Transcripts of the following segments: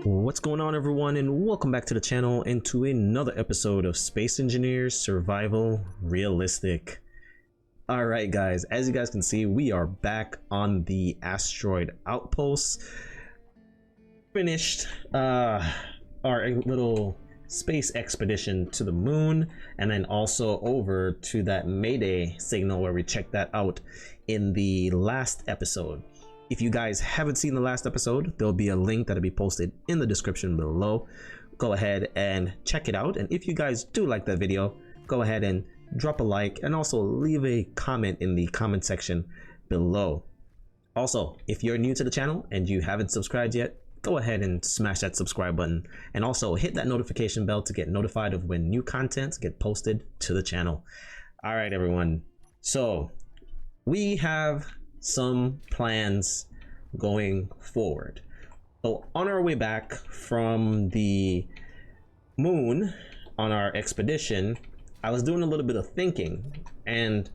What's going on, everyone, and welcome back to the channel and to another episode of Space Engineers Survival Realistic. Alright guys, as you guys can see, we are back on the asteroid outpost. Finished our little space expedition to the moon, and then also over to that Mayday signal where we checked that out in the last episode. If you guys haven't seen the last episode, there'll be a link that'll be posted in the description below. Go ahead and check it out. And if you guys do like that video, go ahead and drop a like and also leave a comment in the comment section below. Also, if you're new to the channel and you haven't subscribed yet, go ahead and smash that subscribe button and also hit that notification bell to get notified of when new contents get posted to the channel. All right, everyone. So we have some plans going forward. So on our way back from the moon on our expedition, I was doing a little bit of thinking, and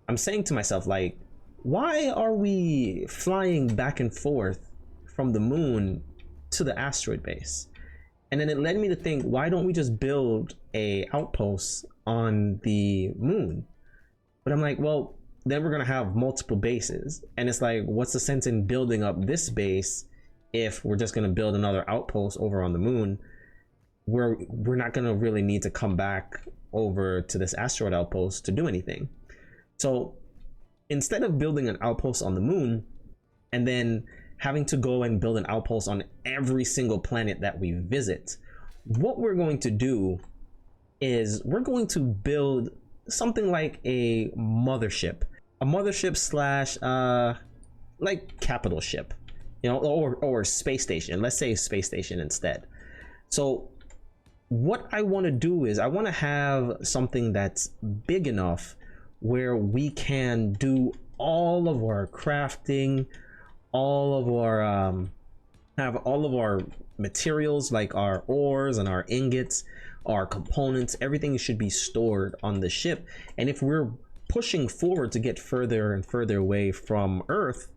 I'm saying to myself, like, why are we flying back and forth from the moon to the asteroid base? And then it led me to think, why don't we just build a outpost on the moon? But I'm like, well, then we're gonna have multiple bases, and it's like, what's the sense in building up this base if we're just gonna build another outpost over on the moon where we're not gonna really need to come back over to this asteroid outpost to do anything? So instead of building an outpost on the moon and then having to go and build an outpost on every single planet that we visit, what we're going to do is we're going to build something like a mothership slash like capital ship, you know, or space station. Let's say space station instead. So what I want to do is I want to have something that's big enough where we can do all of our crafting, all of our have all of our materials, like our ores and our ingots, our components. Everything should be stored on the ship. And if we're pushing forward to get further and further away from Earth,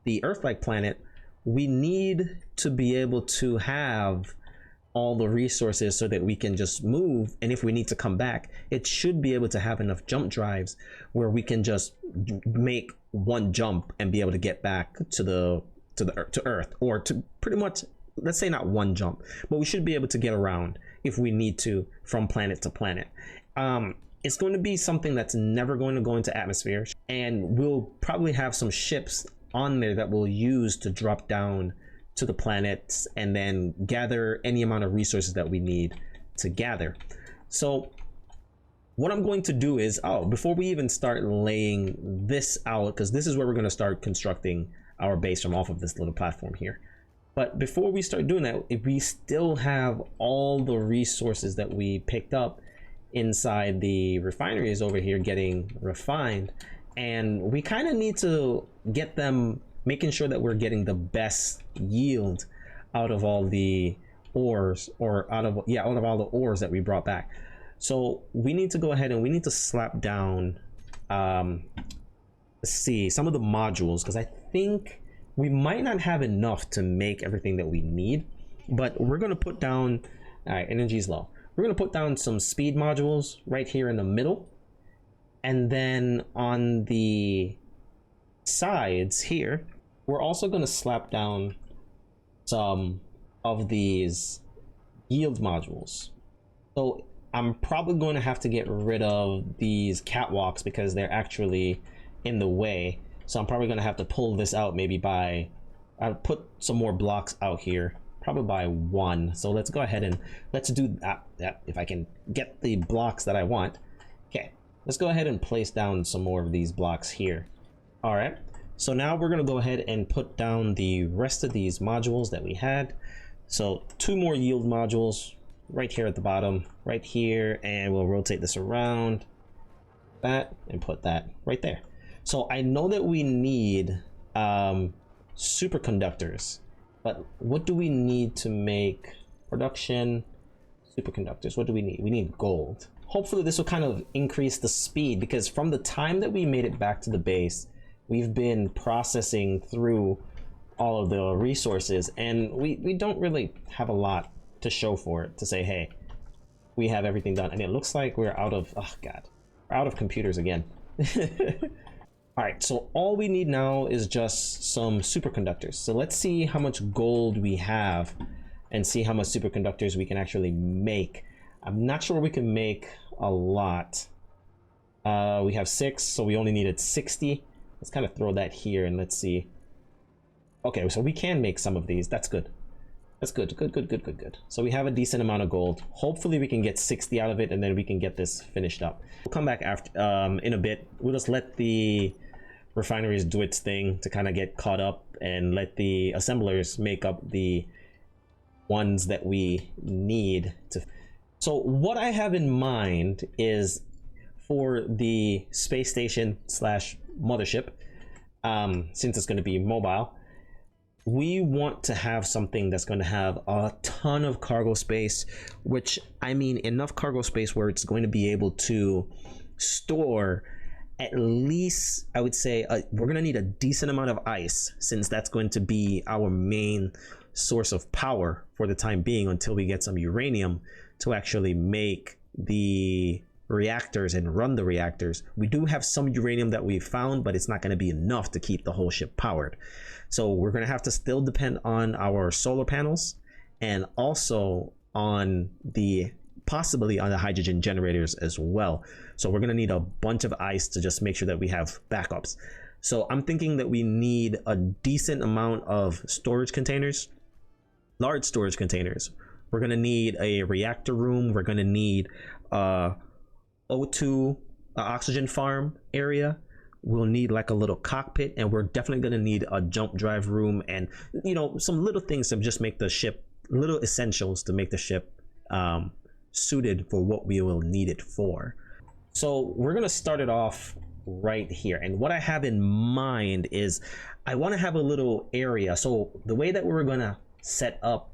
the Earth-like planet, we need to be able to have all the resources so that we can just move. And if we need to come back, it should be able to have enough jump drives where we can just make one jump and be able to get back to Earth, or to pretty much, let's say not one jump, but we should be able to get around if we need to from planet to planet. It's going to be something that's never going to go into atmosphere, and we'll probably have some ships on there that we'll use to drop down to the planets and then gather any amount of resources that we need to gather. So what I'm going to do is, before we even start laying this out, because this is where we're going to start constructing our base from off of this little platform here. But before we start doing that, if we still have all the resources that we picked up inside the refineries over here getting refined, and we kind of need to get them, making sure that we're getting the best yield out of all the ores, or out of all the ores that we brought back. So we need to go ahead and we need to slap down let's see, some of the modules, because I think we might not have enough to make everything that we need. But we're going to put down, all right, energy is low, we're going to put down some speed modules right here in the middle, and then on the sides here we're also going to slap down some of these yield modules. So I'm probably going to have to get rid of these catwalks because they're actually in the way. So I'm probably going to have to pull this out, maybe by, I'll put some more blocks out here, probably by one. So let's go ahead and let's do that if I can get the blocks that I want. Okay, let's go ahead and place down some more of these blocks here. All right, so now we're going to go ahead and put down the rest of these modules that we had. So 2 more yield modules right here at the bottom, right here, and we'll rotate this around that and put that right there. So I know that we need superconductors, but what do we need to make production superconductors? What do we need? We need gold. Hopefully this will kind of increase the speed, because from the time that we made it back to the base, we've been processing through all of the resources, and we don't really have a lot to show for it to say, hey, we have everything done. And it looks like we're out of, oh god, we're out of computers again. All right, so all we need now is just some superconductors. So let's see how much gold we have and see how much superconductors we can actually make. I'm not sure we can make a lot. We have 6, so we only needed 60. Let's kind of throw that here and let's see. Okay, so we can make some of these. That's good. That's good. Good. So we have a decent amount of gold. Hopefully we can get 60 out of it and then we can get this finished up. We'll come back after in a bit. We'll just let the refineries do its thing to kind of get caught up and let the assemblers make up the ones that we need to. So what I have in mind is for the space station slash mothership, since it's going to be mobile, we want to have something that's going to have a ton of cargo space, which I mean enough cargo space where it's going to be able to store at least, I would say, we're going to need a decent amount of ice, since that's going to be our main source of power for the time being until we get some uranium to actually make the reactors and run the reactors. We do have some uranium that we found, but it's not going to be enough to keep the whole ship powered. So we're going to have to still depend on our solar panels and also on the possibly on the hydrogen generators as well. So we're going to need a bunch of ice to just make sure that we have backups. So I'm thinking that we need a decent amount of storage containers, large storage containers. We're going to need a reactor room. We're going to need O2 oxygen farm area. We'll need like a little cockpit, and we're definitely going to need a jump drive room, and you know, some little things to just make the ship, little essentials to make the ship suited for what we will need it for. So we're going to start it off right here, and what I have in mind is I want to have a little area. So the way that we're going to set up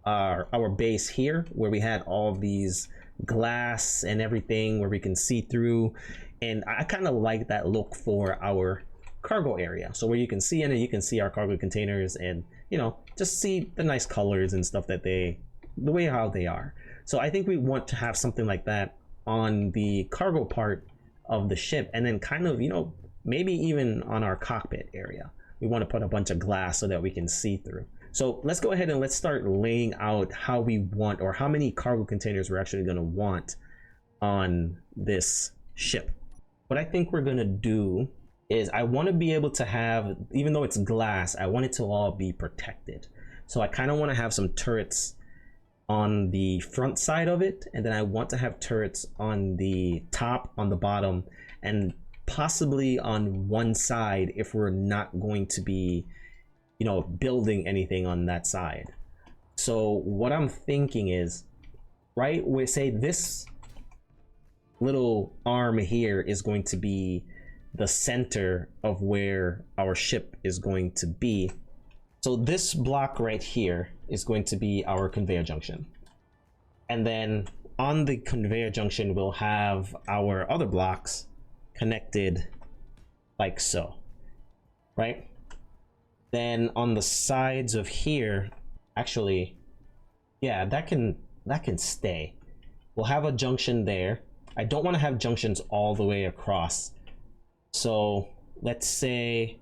our base here, where we had all these glass and everything where we can see through, and I kind of like that look for our cargo area. So where you can see in it, you can see our cargo containers, and you know, just see the nice colors and stuff that the way how they are. So I think we want to have something like that on the cargo part of the ship, and then kind of, you know, maybe even on our cockpit area we want to put a bunch of glass so that we can see through. So let's go ahead and let's start laying out how we want, or how many cargo containers we're actually going to want on this ship. What I think we're going to do is I want to be able to have, even though it's glass, I want it to all be protected. So I kind of want to have some turrets on the front side of it, and then I want to have turrets on the top, on the bottom, and possibly on one side if we're not going to be, you know, building anything on that side. So what I'm thinking is, right, we say this little arm here is going to be the center of where our ship is going to be. So this block right here is going to be our conveyor junction, and then on the conveyor junction we'll have our other blocks connected like so, right? Then on the sides of here, actually, yeah, that can stay. We'll have a junction there. I don't want to have junctions all the way across. So let's say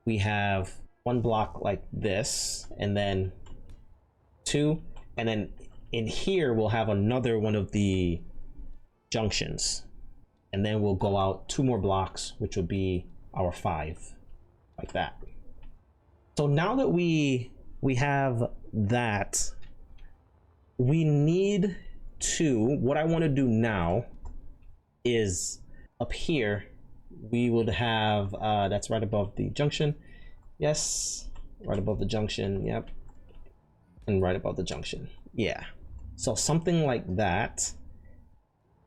we have one block like this, and then two, and then in here we'll have another one of the junctions, and then we'll go out 2 more blocks, which would be our 5, like that. So now that we have that, we need to, what I want to do now is up here we would have that's right above the junction. Yes, right above the junction. Yep, and right above the junction. Yeah, so something like that,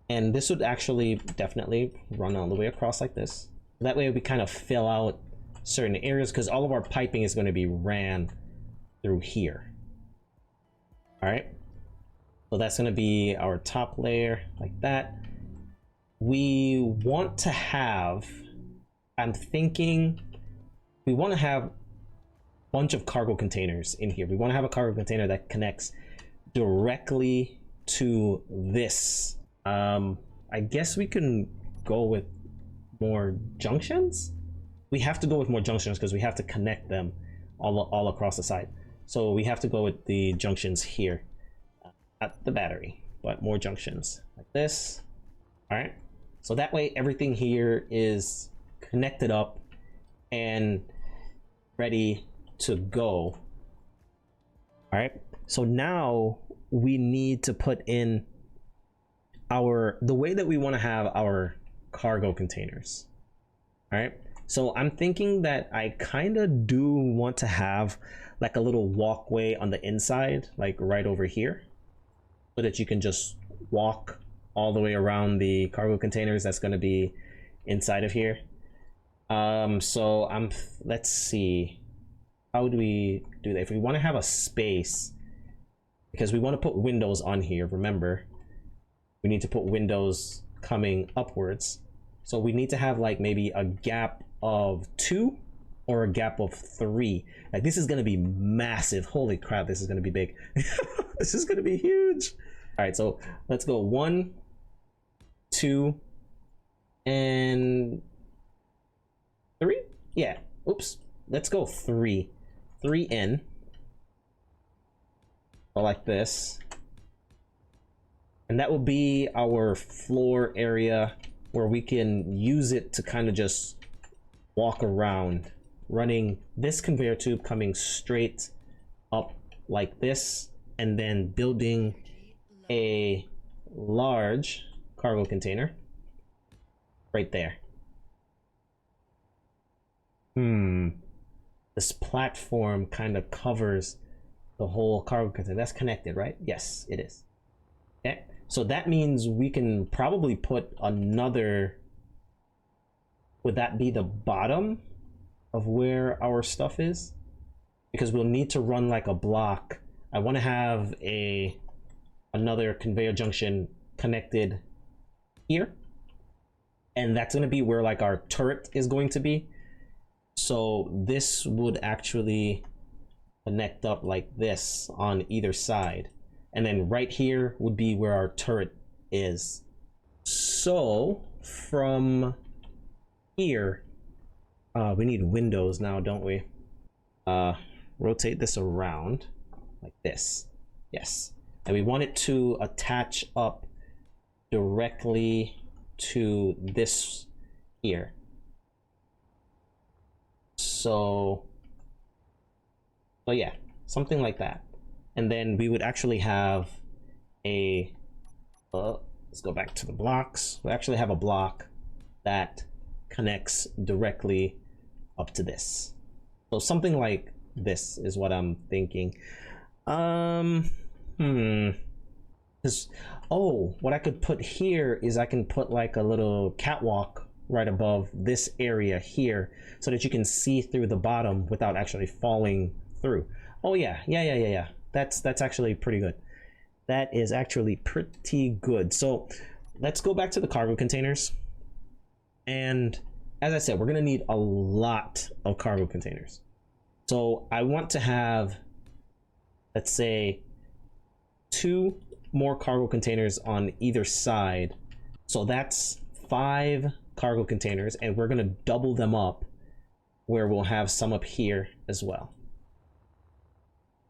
and this would actually definitely run all the way across like this. That way we kind of fill out certain areas, because all of our piping is going to be ran through here. All right, so that's going to be our top layer like that. We want to have, I'm thinking we want to have bunch of cargo containers in here. We want to have a cargo container that connects directly to this. I guess we can go with more junctions. We have to go with more junctions because we have to connect them all across the side. So we have to go with the junctions here, not the battery, but more junctions like this. All right, so that way everything here is connected up and ready to go. All right, so now we need to put in the way that we want to have our cargo containers. All right, so I'm thinking that I kind of do want to have like a little walkway on the inside, like right over here, so that you can just walk all the way around the cargo containers that's going to be inside of here. So let's see, how do we do that? If we want to have a space, because we want to put windows on here, remember, we need to put windows coming upwards. So we need to have like maybe a gap of 2 or a gap of 3. Like this is going to be massive. Holy crap, this is going to be big. This is going to be huge. All right, so let's go 1, 2, and 3. Yeah, oops, let's go 3 in, like this, and that will be our floor area where we can use it to kind of just walk around, running this conveyor tube coming straight up like this, and then building a large cargo container right there. This platform kind of covers the whole cargo container. That's connected, right? Yes, it is. Okay, so that means we can probably put another, would that be the bottom of where our stuff is? Because we'll need to run like a block. I want to have another conveyor junction connected here, and that's going to be where like our turret is going to be. So this would actually connect up like this on either side, and then right here would be where our turret is. So from here, we need windows now, don't we? Rotate this around like this. Yes, and we want it to attach up directly to this here. So yeah, something like that. And then we would actually have a let's go back to the blocks. We actually have a block that connects directly up to this. So something like this is what I'm thinking. What I could put here is I can put like a little catwalk right above this area here, so that you can see through the bottom without actually falling through. Oh yeah. That's actually pretty good. That is actually pretty good. So let's go back to the cargo containers. And as I said, we're gonna need a lot of cargo containers. So I want to have, let's say, 2 more cargo containers on either side. So that's 5 cargo containers, and we're gonna double them up where we'll have some up here as well.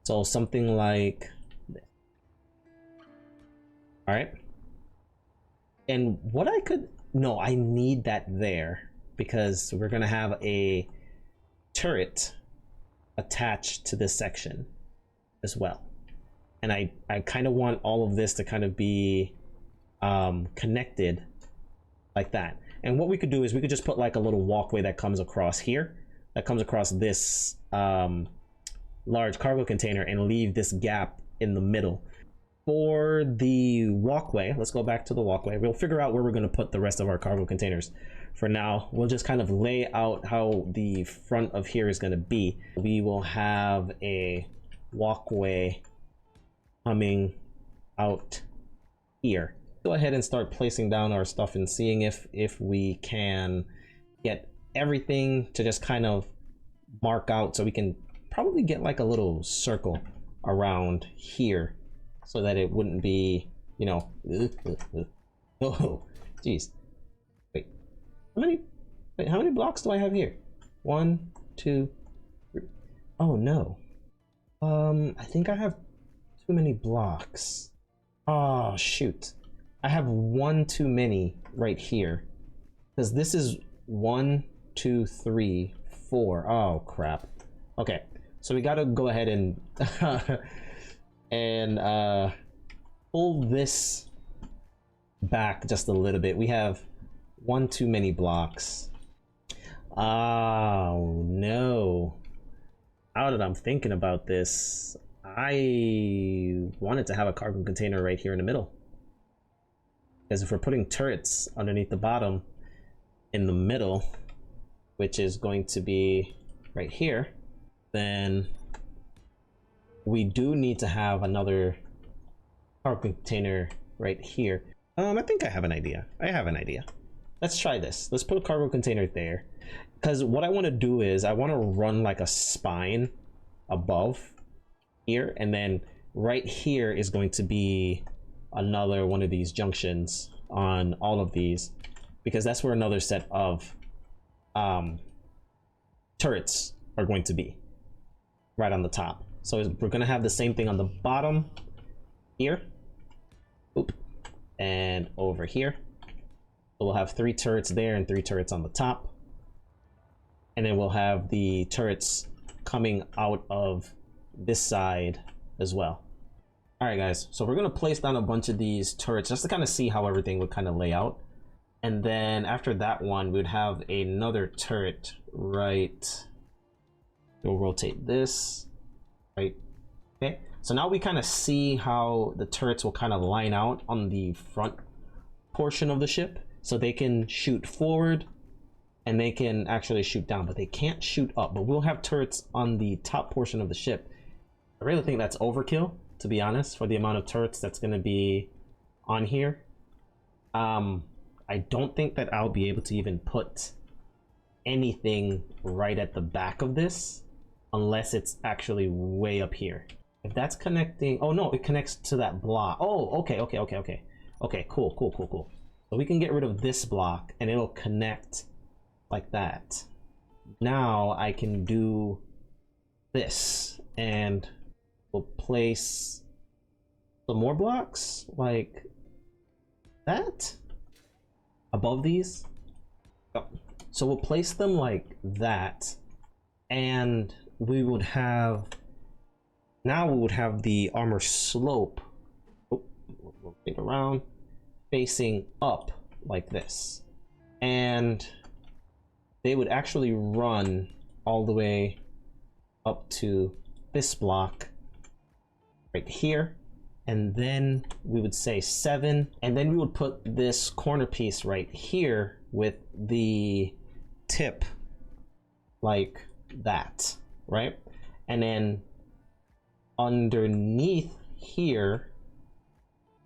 So something like this. All right. And what I could, no, I need that there because we're gonna have a turret attached to this section as well. And I kind of want all of this to kind of be connected like that. And what we could do is we could just put like a little walkway that comes across here, that comes across this large cargo container, and leave this gap in the middle. For the walkway, let's go back to the walkway. We'll figure out where we're going to put the rest of our cargo containers. For now, we'll just kind of lay out how the front of here is going to be. We will have a walkway coming out here. Go ahead and start placing down our stuff and seeing if we can get everything to just kind of mark out, so we can probably get like a little circle around here so that it wouldn't be, you know, oh, jeez. Wait, how many blocks do I have here? 1, 2, 3. Oh no. I think I have too many blocks. Oh shoot. I have one too many right here. Because this is 1, 2, 3, 4. Oh crap. Okay. So we gotta go ahead and and pull this back just a little bit. We have one too many blocks. Oh no. Now that I'm thinking about this, I wanted to have a cargo container right here in the middle. Because if we're putting turrets underneath the bottom in the middle, which is going to be right here, then we do need to have another cargo container right here. I think I have an idea. Let's try this. Let's put a cargo container there. Because what I want to do is I want to run like a spine above here, and then right here is going to be another one of these junctions on all of these, because that's where another set of turrets are going to be, right on the top. So we're going to have the same thing on the bottom here. Oop. And over here. So we'll have 3 turrets there and 3 turrets on the top. And then we'll have the turrets coming out of this side as well. All right, guys. So we're going to place down a bunch of these turrets just to kind of see how everything would kind of lay out. And then after that one, we'd have another turret right. We'll rotate this. Right. Okay. So now we kind of see how the turrets will kind of line out on the front portion of the ship. So they can shoot forward. And they can actually shoot down, but they can't shoot up. But we'll have turrets on the top portion of the ship. I really think that's overkill, to be honest, for the amount of turrets that's going to be on here. I don't think that I'll be able to even put anything right at the back of this, unless it's actually way up here. If that's connecting, oh no, it connects to that block. Oh, okay. Okay, cool. So we can get rid of this block, and it'll connect like that. Now I can do this, and we'll place some more blocks like that above these. So we'll place them like that, and we would have, now we would have the armor slope, rotate around, facing up like this, and they would actually run all the way up to this block right here, and then we would say 7, and then we would put this corner piece right here with the tip like that, right? And then underneath here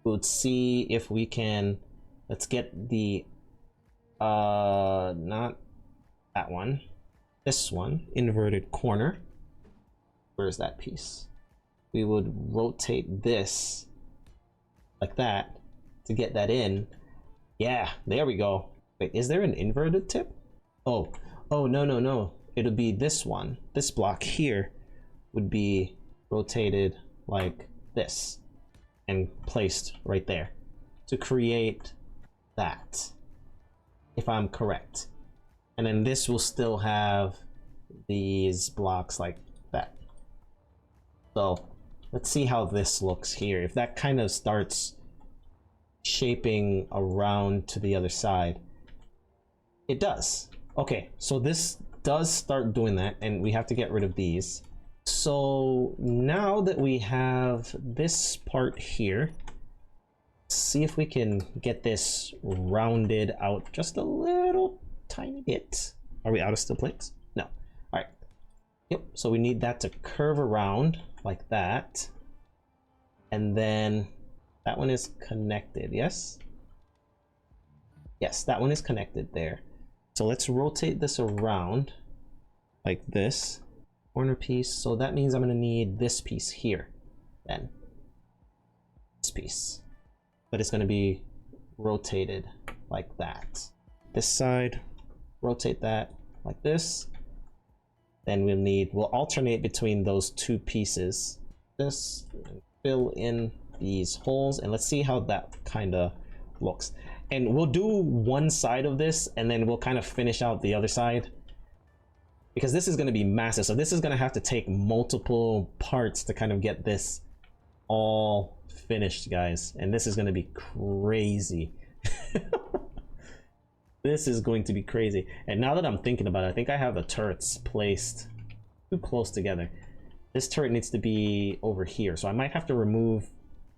we would see if we can, let's get the not that one, this one, inverted corner. Where's that piece? We would rotate this like that to get that in. Yeah, there we go. Wait, is there an inverted tip? Oh no, it'll be this one. This block here would be rotated like this and placed right there to create that, if I'm correct. And then this will still have these blocks like that. So let's see how this looks here. If that kind of starts shaping around to the other side, it does. Okay, so this does start doing that, and we have to get rid of these. So now that we have this part here, let's see if we can get this rounded out just a little tiny bit. Are we out of steel plates? No. All right. Yep. So we need that to curve around like that. And then that one is connected. Yes. Yes, that one is connected there. So let's rotate this around like this. corner piece. So that means I'm going to need this piece here, then this piece, but it's going to be rotated like that. This side, rotate that like this. Then we'll alternate between those two pieces. This, fill in these holes, and let's see how that kind of looks. And we'll do one side of this, and then we'll kind of finish out the other side, because this is going to be massive. So this is going to have to take multiple parts to kind of get this all finished, guys. And this is going to be crazy. This is going to be crazy. And now that I'm thinking about it, I think I have the turrets placed too close together. This turret needs to be over here, so I might have to remove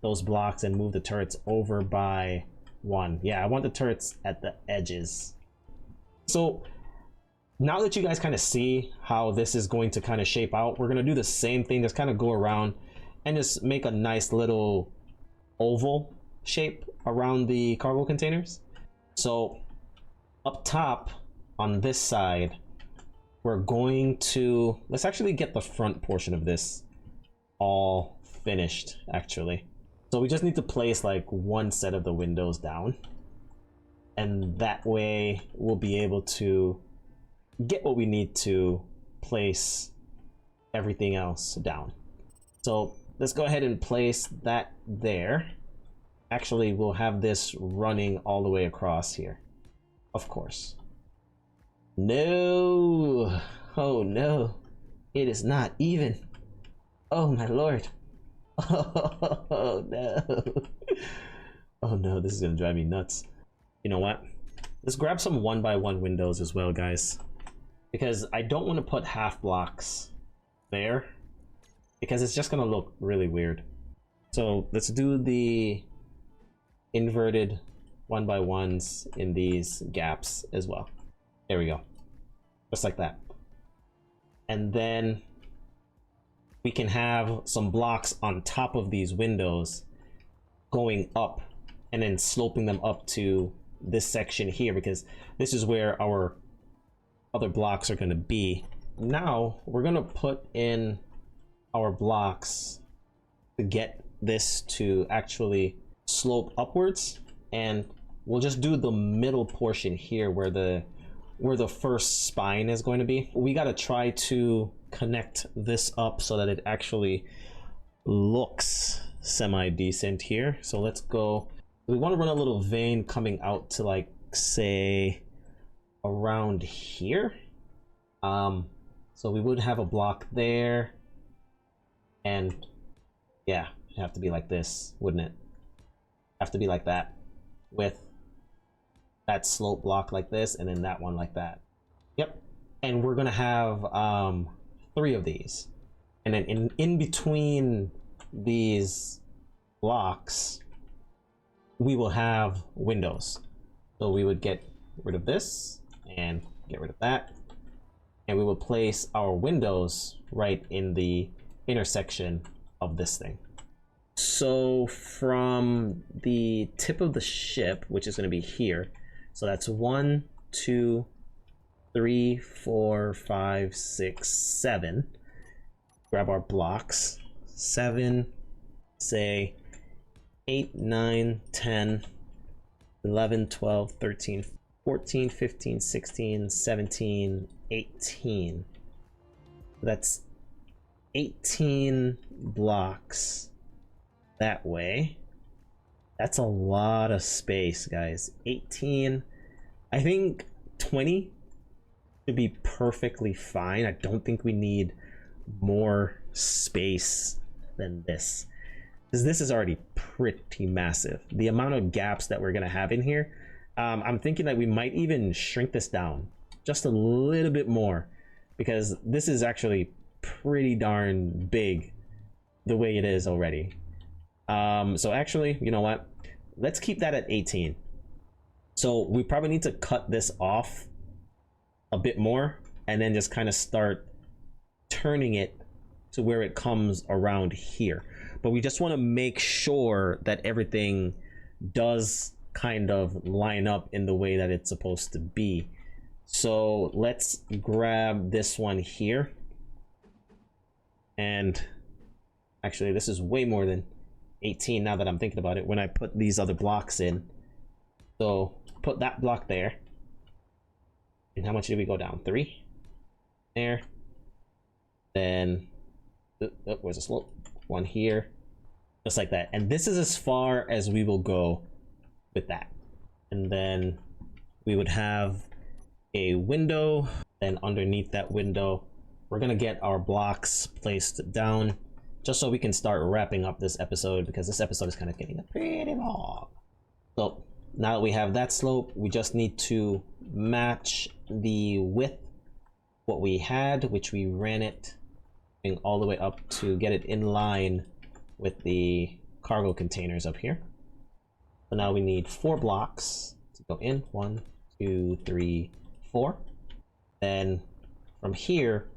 those blocks and move the turrets over by one. Yeah, I want the turrets at the edges. So now that you guys kind of see how this is going to kind of shape out, we're going to do the same thing. Just kind of go around and just make a nice little oval shape around the cargo containers. So up top on this side, we're going to, let's actually get the front portion of this all finished, actually. So we just need to place like one set of the windows down, and that way we'll be able to get what we need to place everything else down. So let's go ahead and place that there. Actually, we'll have this running all the way across here, of course. No, oh no, it is not even. Oh my lord. Oh no. Oh no, this is gonna drive me nuts. You know what? Let's grab some 1x1 windows as well, guys, because I don't want to put half blocks there, because it's just gonna look really weird. So let's do the inverted 1x1s in these gaps as well. There we go, just like that. And then we can have some blocks on top of these windows going up and then sloping them up to this section here, because this is where our other blocks are going to be. Now we're going to put in our blocks to get this to actually slope upwards, and we'll just do the middle portion here where the first spine is going to be. We got to try to connect this up so that it actually looks semi-decent here. So let's go, we want to run a little vein coming out to, like, say around here. So we would have a block there, and yeah, it'd have to be like this, wouldn't it? Have to be like that, with that slope block like this, and then that one like that. Yep. And we're gonna have 3 of these, and then in between these blocks we will have windows. So we would get rid of this and get rid of that, and we will place our windows right in the intersection of this thing. So from the tip of the ship, which is going to be here, so that's 1, 2, 3, 4, 5, 6, 7. Grab our blocks. 7, say 8, 9, 10, 11, 12, 13, 14, 15, 16, 17, 18. That's 18 blocks that way. That's a lot of space, guys. 18. I think 20 should be perfectly fine. I don't think we need more space than this, because this is already pretty massive. The amount of gaps that we're gonna have in here, I'm thinking that we might even shrink this down just a little bit more, because this is actually pretty darn big the way it is already. So actually, you know what, let's keep that at 18. So we probably need to cut this off a bit more and then just kind of start turning it to where it comes around here. But we just want to make sure that everything does kind of line up in the way that it's supposed to be. So let's grab this one here, And actually this is way more than 18 now that I'm thinking about it when I put these other blocks in. So put that block there. And how much did we go down? 3 there. Then where's the slope? 1 here, just like that. And this is as far as we will go with that. And then we would have a window. Then underneath that window, we're gonna get our blocks placed down just so we can start wrapping up this episode, because this episode is kind of getting pretty long. So now that we have that slope, we just need to match the width what we had, which we ran it all the way up to get it in line with the cargo containers up here. So now we need 4 blocks to go in. 1, 2, 3, 4. Then from here,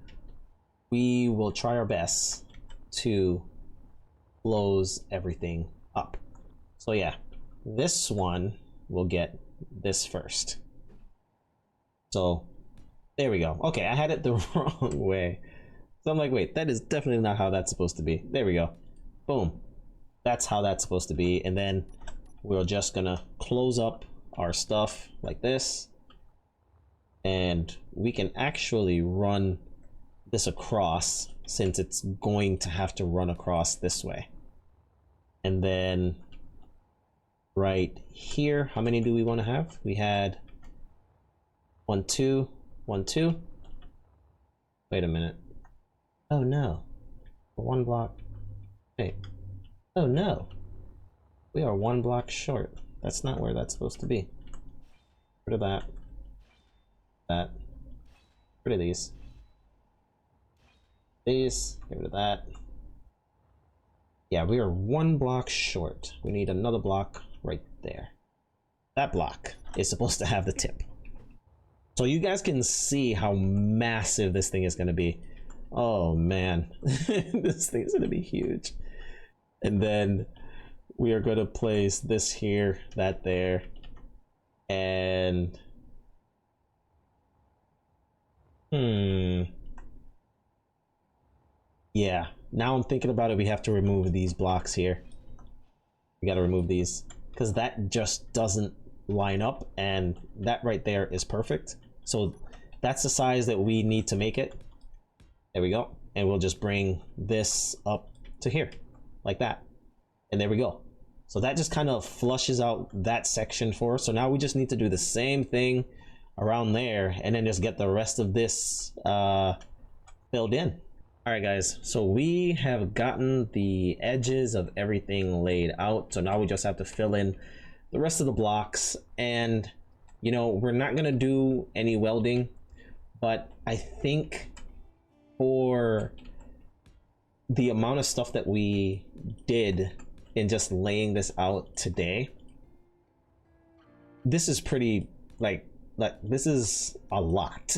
we will try our best to close everything up. So yeah, this one will get this first. So there we go. Okay, I had it the wrong way. So I'm like, wait, that is definitely not how that's supposed to be. There we go. Boom. That's how that's supposed to be. And then we're just gonna close up our stuff like this. And we can actually run this across, since it's going to have to run across this way. And then right here, how many do we want to have? We had 1, 2, 1, 2. Wait a minute. Oh no. 1 block. Wait. Oh no. We are 1 block short. That's not where that's supposed to be. Get rid of that. That. Get rid of these. These. Get rid of that. Yeah, we are 1 block short. We need another block right there. That block is supposed to have the tip. So you guys can see how massive this thing is going to be. Oh man, this thing is going to be huge. And then we are going to place this here, that there, and yeah, now I'm thinking about it, we have to remove these blocks here. We got to remove these because that just doesn't line up, and that right there is perfect. So that's the size that we need to make it. There we go. And we'll just bring this up to here like that. And there we go. So that just kind of flushes out that section for us. So now we just need to do the same thing around there and then just get the rest of this filled in. All right, guys. So we have gotten the edges of everything laid out. So now we just have to fill in the rest of the blocks. And, you know, we're not going to do any welding, but I think for the amount of stuff that we did in just laying this out today, this is pretty like this is a lot.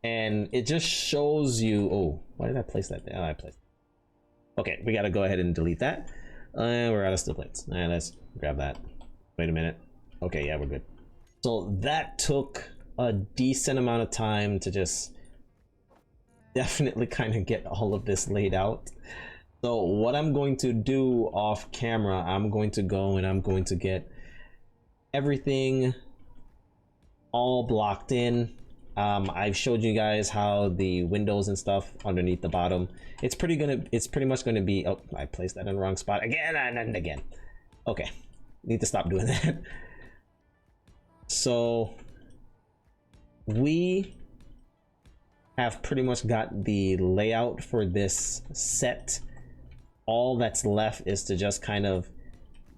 And it just shows you, oh, why did I place that there? Oh, I placed okay, we got to go ahead and delete that. We're out of steel plates. Let's grab that. Wait a minute. Okay, yeah, we're good. So that took a decent amount of time to just definitely kind of get all of this laid out. So what I'm going to do off camera, I'm going to go and I'm going to get everything all blocked in. I've showed you guys how the windows and stuff underneath the bottom, it's pretty much gonna be, oh, I placed that in the wrong spot again and again. Okay, need to stop doing that. So we have pretty much got the layout for this set. All that's left is to just kind of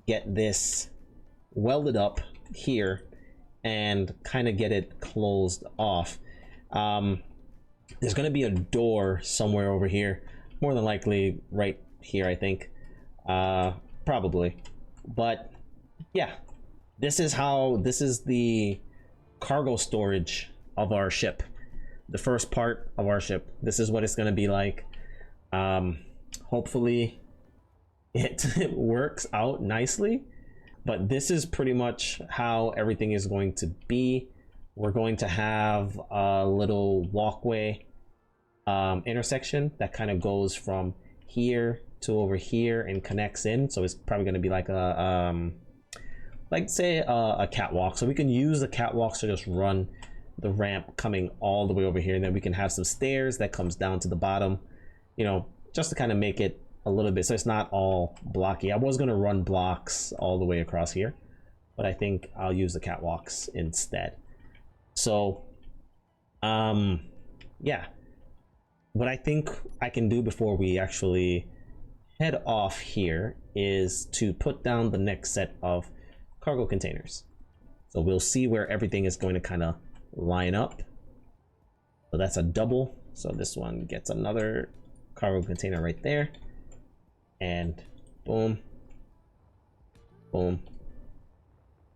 get this welded up here and kind of get it closed off. There's going to be a door somewhere over here, more than likely right here, I think, probably. But yeah, this is the cargo storage of our ship, the first part of our ship. This is what it's going to be like. Hopefully it works out nicely. But this is pretty much how everything is going to be. We're going to have a little walkway intersection that kind of goes from here to over here and connects in. So it's probably going to be like a like say a catwalk. So we can use the catwalks to just run the ramp coming all the way over here, and then we can have some stairs that comes down to the bottom, you know, just to kind of make it a little bit so it's not all blocky. I was going to run blocks all the way across here, but I think I'll use the catwalks instead. So yeah, what I think I can do before we actually head off here is to put down the next set of cargo containers. So we'll see where everything is going to kind of line up. So that's a double, so this one gets another cargo container right there, and boom, boom,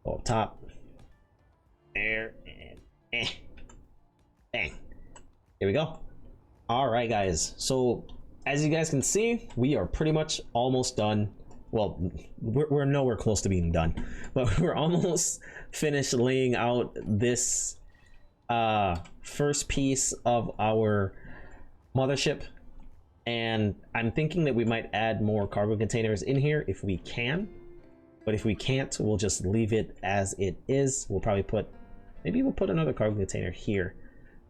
go top there, and bang, here we go. All right guys, so as you guys can see, we are pretty much almost done. Well, we're nowhere close to being done, but we're almost finished laying out this first piece of our mothership, and I'm thinking that we might add more cargo containers in here if we can, but if we can't, we'll just leave it as it is. We'll probably put, maybe we'll put another cargo container here.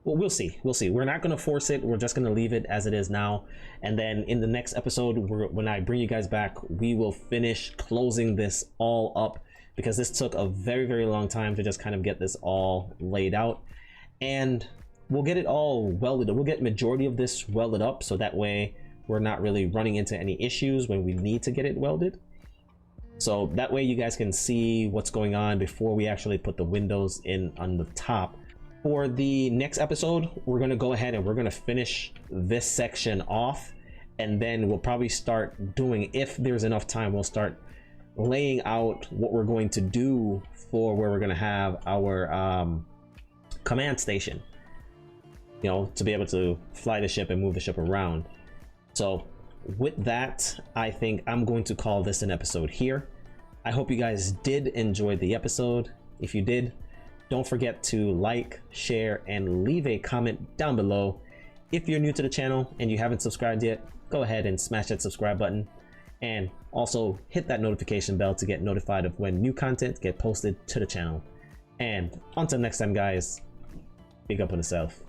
Well, we'll see. We're not going to force it. We're just going to leave it as it is now. And then in the next episode, when I bring you guys back, we will finish closing this all up, because this took a very, very long time to just kind of get this all laid out. And we'll get it all welded. We'll get majority of this welded up, so that way we're not really running into any issues when we need to get it welded. So that way you guys can see what's going on before we actually put the windows in on the top. For the next episode, we're going to go ahead and we're going to finish this section off, and then we'll probably start doing, if there's enough time, we'll start laying out what we're going to do for where we're going to have our command station, you know, to be able to fly the ship and move the ship around. So with that, I think I'm going to call this an episode here. I hope you guys did enjoy the episode. If you did, don't forget to like, share, and leave a comment down below. If you're new to the channel and you haven't subscribed yet, go ahead and smash that subscribe button, and also hit that notification bell to get notified of when new content get posted to the channel. And until next time guys, big up on yourself.